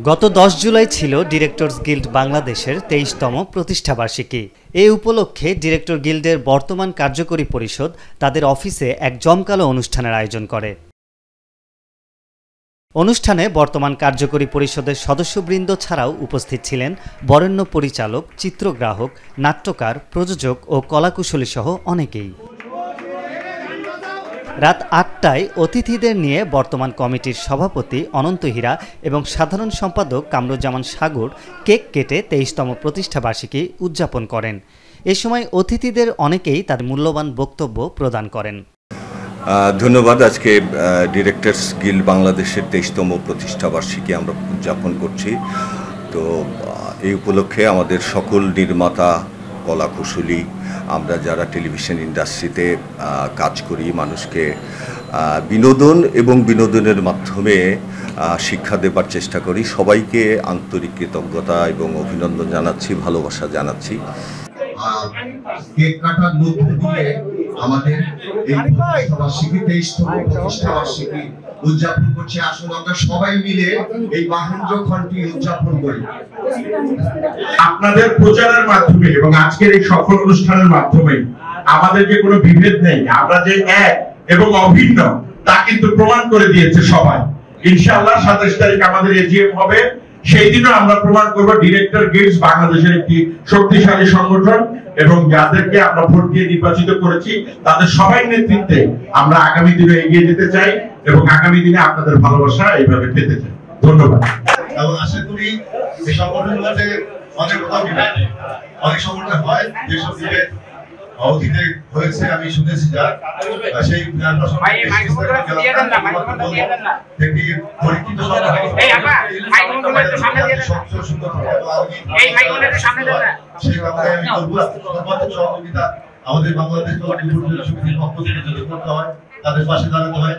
গত 10 জুলাই ছিল directors guild বাংলাদেশের 23তম প্রতিষ্ঠাবার্ষিকী। এই উপলক্ষে ডিরেক্টর গিল্ডের বর্তমান কার্যকরী পরিষদ তাদের অফিসে এক জমকালো অনুষ্ঠানের আয়োজন করে। অনুষ্ঠানে বর্তমান কার্যকরী পরিষদের সদস্যবৃন্দ ছাড়াও উপস্থিত ছিলেন বরেণ্য পরিচালক, চিত্রগ্রাহক, নাট্যকার, প্রযোজক ও কলাকুশলী সহ অনেকেই। রাত 8টায় অতিথিদের নিয়ে বর্তমান কমিটির সভাপতি অনন্ত হীরা এবং সাধারণ সম্পাদক কামরুজ্জামান সাগর কেক কেটে 23তম প্রতিষ্ঠাবার্ষিকী উদযাপন করেন। এ সময় অতিথিদের অনেকেই তার মূল্যবান বক্তব্য প্রদান করেন। ধন্যবাদ। আজকে ডিরেক্টরস গিল্ড বাংলাদেশের 23তম প্রতিষ্ঠাবার্ষিকী আমরা উদযাপন করছি। তো এই উপলক্ষে আমাদের সকল নির্মাতা, কলাকুশলী, আমরা যারা টেলিভিশন ইন্ডাস্ট্রিতে কাজ করি, মানুষকে বিনোদন এবং বিনোদনের মাধ্যমে শিক্ষা দেবার চেষ্টা করি, সবাইকে আন্তরিক কৃতজ্ঞতা এবং অভিনন্দন জানাচ্ছি, ভালোবাসা জানাচ্ছি। কেক কাটার মধ্যে দিয়ে আমাদের এই প্রতিষ্ঠাবার্ষিকী 23তম প্রতিষ্ঠাবার্ষিকী উদযাপন করছে। আসলে আমরা সবাই মিলে এই মাহেন্দ্র খণ্ডটি উদযাপন করি। আপনাদের প্রচারের মাধ্যমে এবং আজকের এই সফল অনুষ্ঠানের মাধ্যমে আমাদের যে কোনো বিভেদ নেই, আমরা যে এক এবং অভিন্ন তা কিন্তু প্রমাণ করে দিয়েছে সবাই। ইনশাআল্লাহ 27 তারিখ আমাদের এজিএম হবে, সেই দিনও আমরা প্রমাণ করব ডিরেক্টর গিল্ডস বাংলাদেশের একটি শক্তিশালী সংগঠন এবং যাদেরকে আমরা ভোট দিয়ে নির্বাচিত করেছি তাদের সবাই নেতৃত্বে আমরা আগামী দিনে এগিয়ে যেতে চাই এবং আগামী দিনে আপনাদের ভালোবাসা এইভাবে পেতে চাই। ধন্যবাদ। এবং আশা করি এই সংগঠনগুলোতে অনেক সংগঠন হয়, যেসব বিভেদ অতীতে হয়েছে আমি শুনেছি, যা সেই সহযোগিতা আমাদের বাংলাদেশ সমিতির পক্ষ থেকে যদি করতে হয়, তাদের পাশে দাঁড়াতে হয়।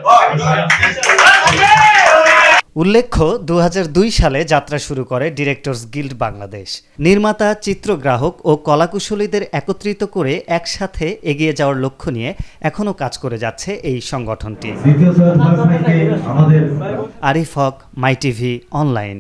উল্লেখ্য, 2002 সালে যাত্রা শুরু করে ডিরেক্টরস গিল্ড বাংলাদেশ। নির্মাতা, চিত্রগ্রাহক ও কলাকুশলীদের একত্রিত করে একসাথে এগিয়ে যাওয়ার লক্ষ্য নিয়ে এখনও কাজ করে যাচ্ছে এই সংগঠনটি। আরিফ হক, মাই টিভি অনলাইন।